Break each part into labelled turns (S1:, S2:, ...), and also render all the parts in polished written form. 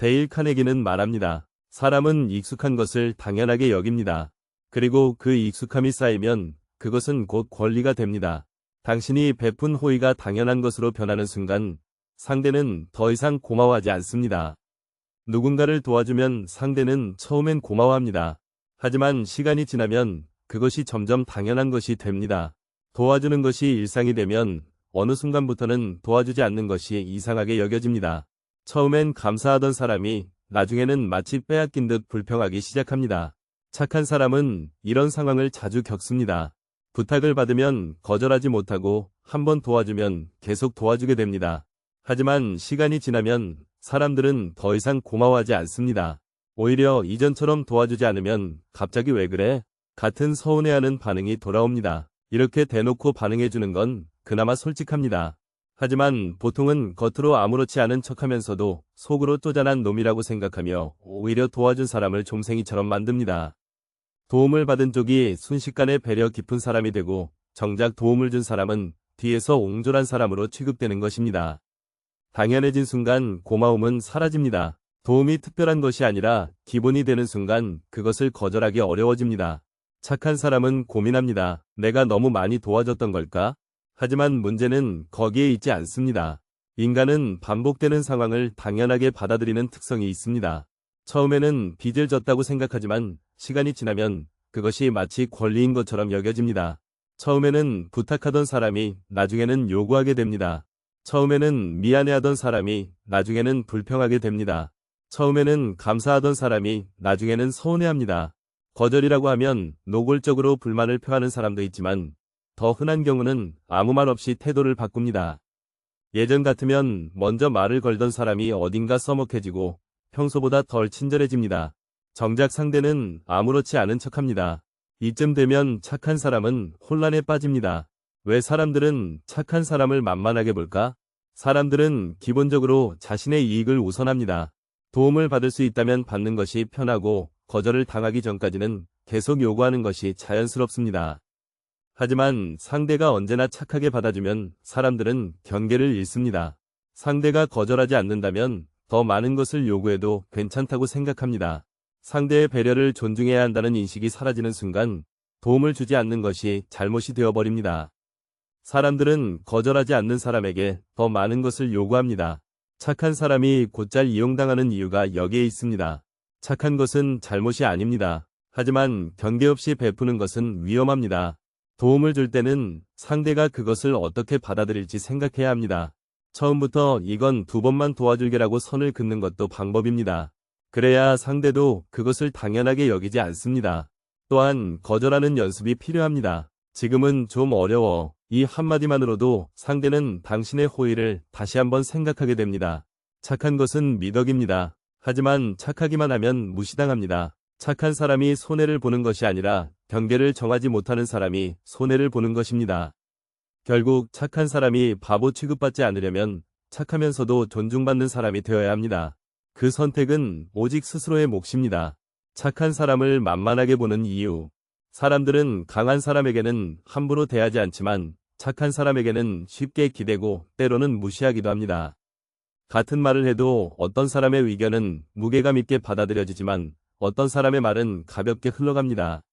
S1: 데일 카네기는 말합니다. 사람은 익숙한 것을 당연하게 여깁니다. 그리고 그 익숙함이 쌓이면 그것은 곧 권리가 됩니다. 당신이 베푼 호의가 당연한 것으로 변하는 순간 상대는 더 이상 고마워하지 않습니다. 누군가를 도와주면 상대는 처음엔 고마워합니다. 하지만 시간이 지나면 그것이 점점 당연한 것이 됩니다. 도와주는 것이 일상이 되면 어느 순간부터는 도와주지 않는 것이 이상하게 여겨집니다. 처음엔 감사하던 사람이 나중에는 마치 빼앗긴 듯 불평하기 시작합니다. 착한 사람은 이런 상황을 자주 겪습니다. 부탁을 받으면 거절하지 못하고 한번 도와주면 계속 도와주게 됩니다. 하지만 시간이 지나면 사람들은 더 이상 고마워하지 않습니다. 오히려 이전처럼 도와주지 않으면 갑자기 왜 그래? 같은 서운해하는 반응이 돌아옵니다. 이렇게 대놓고 반응해주는 건 그나마 솔직합니다. 하지만 보통은 겉으로 아무렇지 않은 척하면서도 속으로 쪼잔한 놈이라고 생각하며 오히려 도와준 사람을 좀생이처럼 만듭니다. 도움을 받은 쪽이 순식간에 배려 깊은 사람이 되고 정작 도움을 준 사람은 뒤에서 옹졸한 사람으로 취급되는 것입니다. 당연해진 순간 고마움은 사라집니다. 도움이 특별한 것이 아니라 기본이 되는 순간 그것을 거절하기 어려워집니다. 착한 사람은 고민합니다. 내가 너무 많이 도와줬던 걸까? 하지만 문제는 거기에 있지 않습니다. 인간은 반복되는 상황을 당연하게 받아들이는 특성이 있습니다. 처음에는 빚을 졌다고 생각하지만 시간이 지나면 그것이 마치 권리인 것처럼 여겨집니다. 처음에는 부탁하던 사람이 나중에는 요구하게 됩니다. 처음에는 미안해하던 사람이 나중에는 불평하게 됩니다. 처음에는 감사하던 사람이 나중에는 서운해합니다. 거절이라고 하면 노골적으로 불만을 표하는 사람도 있지만 더 흔한 경우는 아무 말 없이 태도를 바꿉니다. 예전 같으면 먼저 말을 걸던 사람이 어딘가 서먹해지고 평소보다 덜 친절해집니다. 정작 상대는 아무렇지 않은 척합니다. 이쯤 되면 착한 사람은 혼란에 빠집니다. 왜 사람들은 착한 사람을 만만하게 볼까? 사람들은 기본적으로 자신의 이익을 우선합니다. 도움을 받을 수 있다면 받는 것이 편하고 거절을 당하기 전까지는 계속 요구하는 것이 자연스럽습니다. 하지만 상대가 언제나 착하게 받아주면 사람들은 경계를 잃습니다. 상대가 거절하지 않는다면 더 많은 것을 요구해도 괜찮다고 생각합니다. 상대의 배려를 존중해야 한다는 인식이 사라지는 순간 도움을 주지 않는 것이 잘못이 되어버립니다. 사람들은 거절하지 않는 사람에게 더 많은 것을 요구합니다. 착한 사람이 곧잘 이용당하는 이유가 여기에 있습니다. 착한 것은 잘못이 아닙니다. 하지만 경계 없이 베푸는 것은 위험합니다. 도움을 줄 때는 상대가 그것을 어떻게 받아들일지 생각해야 합니다. 처음부터 이건 2번만 도와줄게라고 선을 긋는 것도 방법입니다. 그래야 상대도 그것을 당연하게 여기지 않습니다. 또한 거절하는 연습이 필요합니다. 지금은 좀 어려워. 이 한마디만으로도 상대는 당신의 호의를 다시 한번 생각하게 됩니다. 착한 것은 미덕입니다. 하지만 착하기만 하면 무시당합니다. 착한 사람이 손해를 보는 것이 아니라 경계를 정하지 못하는 사람이 손해를 보는 것입니다. 결국 착한 사람이 바보 취급받지 않으려면 착하면서도 존중받는 사람이 되어야 합니다. 그 선택은 오직 스스로의 몫입니다. 착한 사람을 만만하게 보는 이유. 사람들은 강한 사람에게는 함부로 대하지 않지만 착한 사람에게는 쉽게 기대고 때로는 무시하기도 합니다. 같은 말을 해도 어떤 사람의 의견은 무게감 있게 받아들여지지만 어떤 사람의 말은 가볍게 흘러갑니다.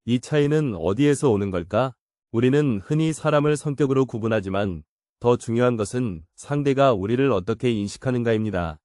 S1: 이 차이는 어디에서 오는 걸까? 우리는 흔히 사람을 성격으로 구분하지만 더 중요한 것은 상대가 우리를 어떻게 인식하는가입니다.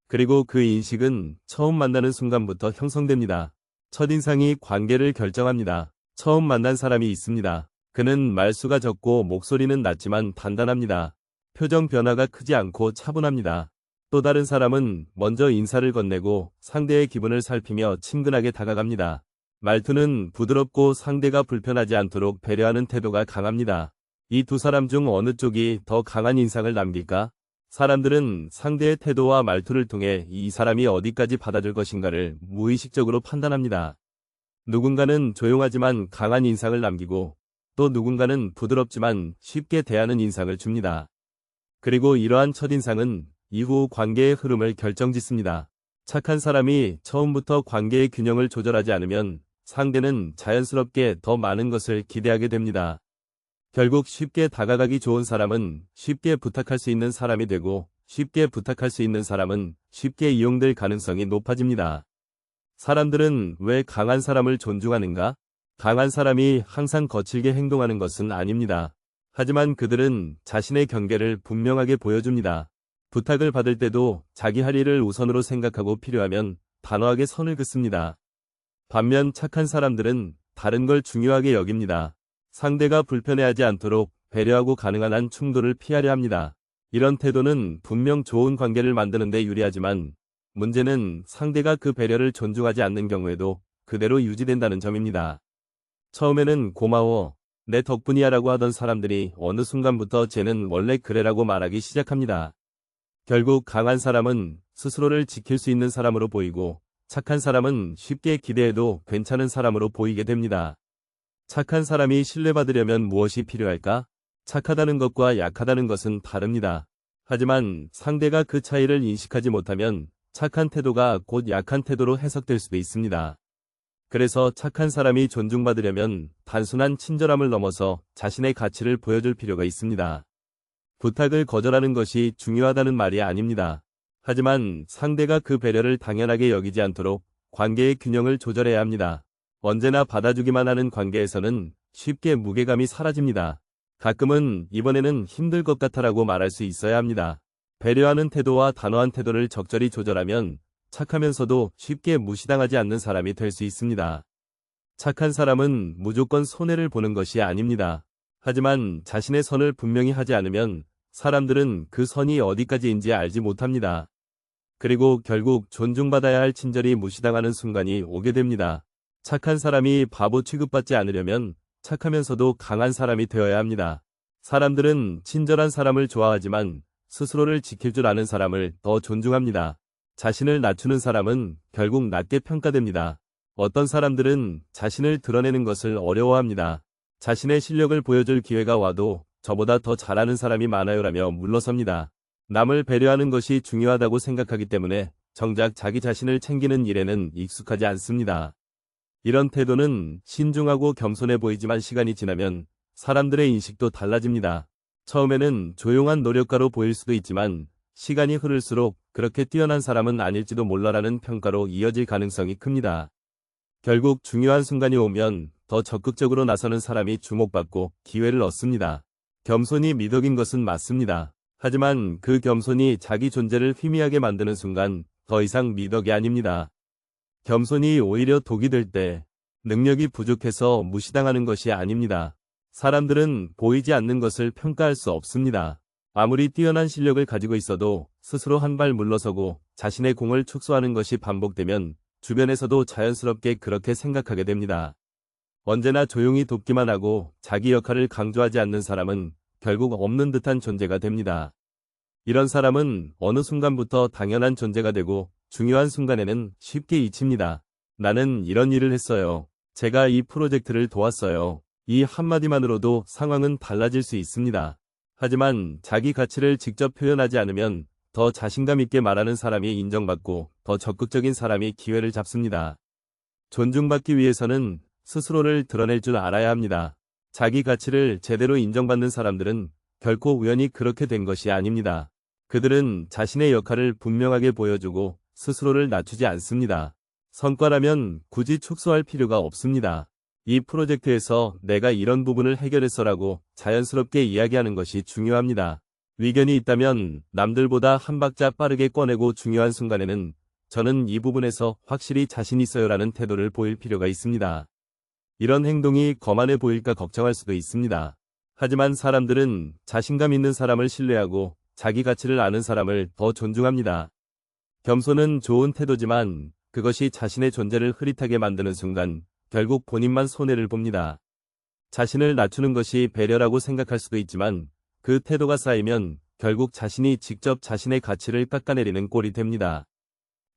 S1: 그리고 그 인식은 처음 만나는 순간부터 형성됩니다. 첫인상이 관계를 결정합니다. 처음 만난 사람이 있습니다. 그는 말수가 적고 목소리는 낮지만 단단합니다. 표정 변화가 크지 않고 차분합니다. 또 다른 사람은 먼저 인사를 건네고 상대의 기분을 살피며 친근하게 다가갑니다. 말투는 부드럽고 상대가 불편하지 않도록 배려하는 태도가 강합니다. 이 두 사람 중 어느 쪽이 더 강한 인상을 남길까? 사람들은 상대의 태도와 말투를 통해 이 사람이 어디까지 받아줄 것인가를 무의식적으로 판단합니다. 누군가는 조용하지만 강한 인상을 남기고 또 누군가는 부드럽지만 쉽게 대하는 인상을 줍니다. 그리고 이러한 첫인상은 이후 관계의 흐름을 결정짓습니다. 착한 사람이 처음부터 관계의 균형을 조절하지 않으면 상대는 자연스럽게 더 많은 것을 기대하게 됩니다. 결국 쉽게 다가가기 좋은 사람은 쉽게 부탁할 수 있는 사람이 되고 쉽게 부탁할 수 있는 사람은 쉽게 이용될 가능성이 높아집니다. 사람들은 왜 강한 사람을 존중하는가? 강한 사람이 항상 거칠게 행동하는 것은 아닙니다. 하지만 그들은 자신의 경계를 분명하게 보여줍니다. 부탁을 받을 때도 자기 할 일을 우선으로 생각하고 필요하면 단호하게 선을 긋습니다. 반면 착한 사람들은 다른 걸 중요하게 여깁니다. 상대가 불편해하지 않도록 배려하고 가능한 한 충돌을 피하려 합니다. 이런 태도는 분명 좋은 관계를 만드는 데 유리하지만 문제는 상대가 그 배려를 존중하지 않는 경우에도 그대로 유지된다는 점입니다. 처음에는 고마워, 내 덕분이야 라고 하던 사람들이 어느 순간부터 쟤는 원래 그래라고 말하기 시작합니다. 결국 강한 사람은 스스로를 지킬 수 있는 사람으로 보이고 착한 사람은 쉽게 기대해도 괜찮은 사람으로 보이게 됩니다. 착한 사람이 신뢰받으려면 무엇이 필요할까? 착하다는 것과 약하다는 것은 다릅니다. 하지만 상대가 그 차이를 인식하지 못하면 착한 태도가 곧 약한 태도로 해석될 수도 있습니다. 그래서 착한 사람이 존중받으려면 단순한 친절함을 넘어서 자신의 가치를 보여줄 필요가 있습니다. 부탁을 거절하는 것이 중요하다는 말이 아닙니다. 하지만 상대가 그 배려를 당연하게 여기지 않도록 관계의 균형을 조절해야 합니다. 언제나 받아주기만 하는 관계에서는 쉽게 무게감이 사라집니다. 가끔은 이번에는 힘들 것 같아라고 말할 수 있어야 합니다. 배려하는 태도와 단호한 태도를 적절히 조절하면 착하면서도 쉽게 무시당하지 않는 사람이 될 수 있습니다. 착한 사람은 무조건 손해를 보는 것이 아닙니다. 하지만 자신의 선을 분명히 하지 않으면 사람들은 그 선이 어디까지인지 알지 못합니다. 그리고 결국 존중받아야 할 친절이 무시당하는 순간이 오게 됩니다. 착한 사람이 바보 취급받지 않으려면 착하면서도 강한 사람이 되어야 합니다. 사람들은 친절한 사람을 좋아하지만 스스로를 지킬 줄 아는 사람을 더 존중합니다. 자신을 낮추는 사람은 결국 낮게 평가됩니다. 어떤 사람들은 자신을 드러내는 것을 어려워합니다. 자신의 실력을 보여줄 기회가 와도 저보다 더 잘하는 사람이 많아요라며 물러섭니다. 남을 배려하는 것이 중요하다고 생각하기 때문에 정작 자기 자신을 챙기는 일에는 익숙하지 않습니다. 이런 태도는 신중하고 겸손해 보이지만 시간이 지나면 사람들의 인식도 달라집니다. 처음에는 조용한 노력가로 보일 수도 있지만 시간이 흐를수록 그렇게 뛰어난 사람은 아닐지도 몰라라는 평가로 이어질 가능성이 큽니다. 결국 중요한 순간이 오면 더 적극적으로 나서는 사람이 주목받고 기회를 얻습니다. 겸손이 미덕인 것은 맞습니다. 하지만 그 겸손이 자기 존재를 희미하게 만드는 순간 더 이상 미덕이 아닙니다. 겸손이 오히려 독이 될 때 능력이 부족해서 무시당하는 것이 아닙니다. 사람들은 보이지 않는 것을 평가할 수 없습니다. 아무리 뛰어난 실력을 가지고 있어도 스스로 한 발 물러서고 자신의 공을 축소하는 것이 반복되면 주변에서도 자연스럽게 그렇게 생각하게 됩니다. 언제나 조용히 돕기만 하고 자기 역할을 강조하지 않는 사람은 결국 없는 듯한 존재가 됩니다. 이런 사람은 어느 순간부터 당연한 존재가 되고 중요한 순간에는 쉽게 잊힙니다. 나는 이런 일을 했어요. 제가 이 프로젝트를 도왔어요. 이 한마디만으로도 상황은 달라질 수 있습니다. 하지만 자기 가치를 직접 표현하지 않으면 더 자신감 있게 말하는 사람이 인정받고 더 적극적인 사람이 기회를 잡습니다. 존중받기 위해서는 스스로를 드러낼 줄 알아야 합니다. 자기 가치를 제대로 인정받는 사람들은 결코 우연히 그렇게 된 것이 아닙니다. 그들은 자신의 역할을 분명하게 보여주고 스스로를 낮추지 않습니다. 성과라면 굳이 축소할 필요가 없습니다. 이 프로젝트에서 내가 이런 부분을 해결했어라고 자연스럽게 이야기하는 것이 중요합니다. 의견이 있다면 남들보다 한 박자 빠르게 꺼내고 중요한 순간에는 저는 이 부분에서 확실히 자신 있어요라는 태도를 보일 필요가 있습니다. 이런 행동이 거만해 보일까 걱정할 수도 있습니다. 하지만 사람들은 자신감 있는 사람을 신뢰하고 자기 가치를 아는 사람을 더 존중합니다. 겸손은 좋은 태도지만 그것이 자신의 존재를 흐릿하게 만드는 순간 결국 본인만 손해를 봅니다. 자신을 낮추는 것이 배려라고 생각할 수도 있지만 그 태도가 쌓이면 결국 자신이 직접 자신의 가치를 깎아내리는 꼴이 됩니다.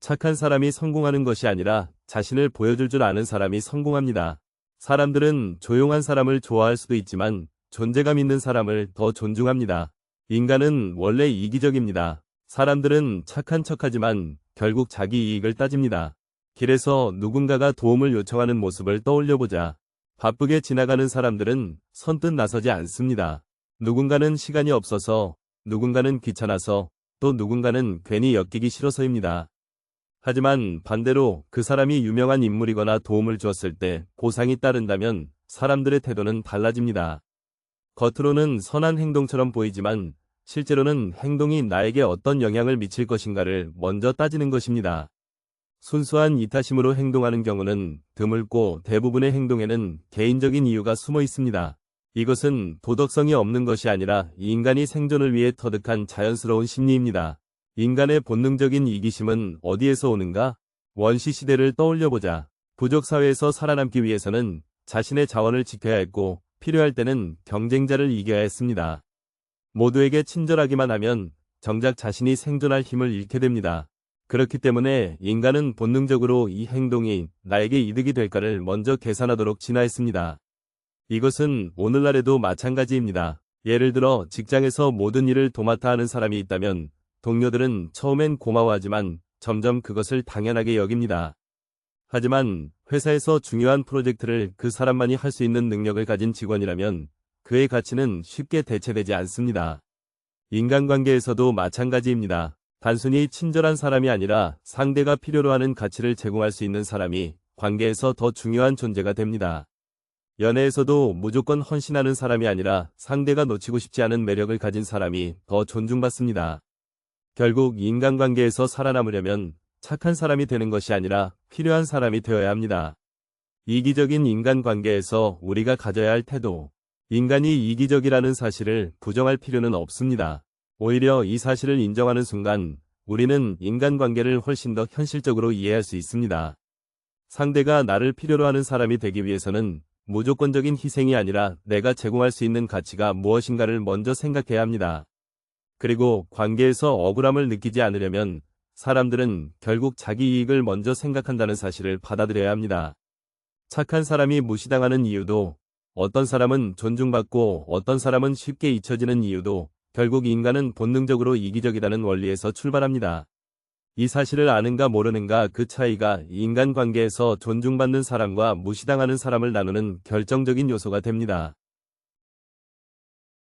S1: 착한 사람이 성공하는 것이 아니라 자신을 보여줄 줄 아는 사람이 성공합니다. 사람들은 조용한 사람을 좋아할 수도 있지만 존재감 있는 사람을 더 존중합니다. 인간은 원래 이기적입니다. 사람들은 착한 척하지만 결국 자기 이익을 따집니다. 길에서 누군가가 도움을 요청하는 모습을 떠올려보자. 바쁘게 지나가는 사람들은 선뜻 나서지 않습니다. 누군가는 시간이 없어서, 누군가는 귀찮아서, 또 누군가는 괜히 엮이기 싫어서입니다. 하지만 반대로 그 사람이 유명한 인물이거나 도움을 주었을 때 보상이 따른다면 사람들의 태도는 달라집니다. 겉으로는 선한 행동처럼 보이지만 실제로는 행동이 나에게 어떤 영향을 미칠 것인가를 먼저 따지는 것입니다. 순수한 이타심으로 행동하는 경우는 드물고 대부분의 행동에는 개인적인 이유가 숨어 있습니다. 이것은 도덕성이 없는 것이 아니라 인간이 생존을 위해 터득한 자연스러운 심리입니다. 인간의 본능적인 이기심은 어디에서 오는가? 원시 시대를 떠올려보자. 부족 사회에서 살아남기 위해서는 자신의 자원을 지켜야 했고 필요할 때는 경쟁자를 이겨야 했습니다. 모두에게 친절하기만 하면 정작 자신이 생존할 힘을 잃게 됩니다. 그렇기 때문에 인간은 본능적으로 이 행동이 나에게 이득이 될까를 먼저 계산하도록 진화했습니다. 이것은 오늘날에도 마찬가지입니다. 예를 들어 직장에서 모든 일을 도맡아 하는 사람이 있다면 동료들은 처음엔 고마워하지만 점점 그것을 당연하게 여깁니다. 하지만 회사에서 중요한 프로젝트를 그 사람만이 할 수 있는 능력을 가진 직원이라면 그의 가치는 쉽게 대체되지 않습니다. 인간관계에서도 마찬가지입니다. 단순히 친절한 사람이 아니라 상대가 필요로 하는 가치를 제공할 수 있는 사람이 관계에서 더 중요한 존재가 됩니다. 연애에서도 무조건 헌신하는 사람이 아니라 상대가 놓치고 싶지 않은 매력을 가진 사람이 더 존중받습니다. 결국 인간관계에서 살아남으려면 착한 사람이 되는 것이 아니라 필요한 사람이 되어야 합니다. 이기적인 인간관계에서 우리가 가져야 할 태도. 인간이 이기적이라는 사실을 부정할 필요는 없습니다. 오히려 이 사실을 인정하는 순간 우리는 인간관계를 훨씬 더 현실적으로 이해할 수 있습니다. 상대가 나를 필요로 하는 사람이 되기 위해서는 무조건적인 희생이 아니라 내가 제공할 수 있는 가치가 무엇인가를 먼저 생각해야 합니다. 그리고 관계에서 억울함을 느끼지 않으려면 사람들은 결국 자기 이익을 먼저 생각한다는 사실을 받아들여야 합니다. 착한 사람이 무시당하는 이유도, 어떤 사람은 존중받고 어떤 사람은 쉽게 잊혀지는 이유도 결국 인간은 본능적으로 이기적이라는 원리에서 출발합니다. 이 사실을 아는가 모르는가 그 차이가 인간관계에서 존중받는 사람과 무시당하는 사람을 나누는 결정적인 요소가 됩니다.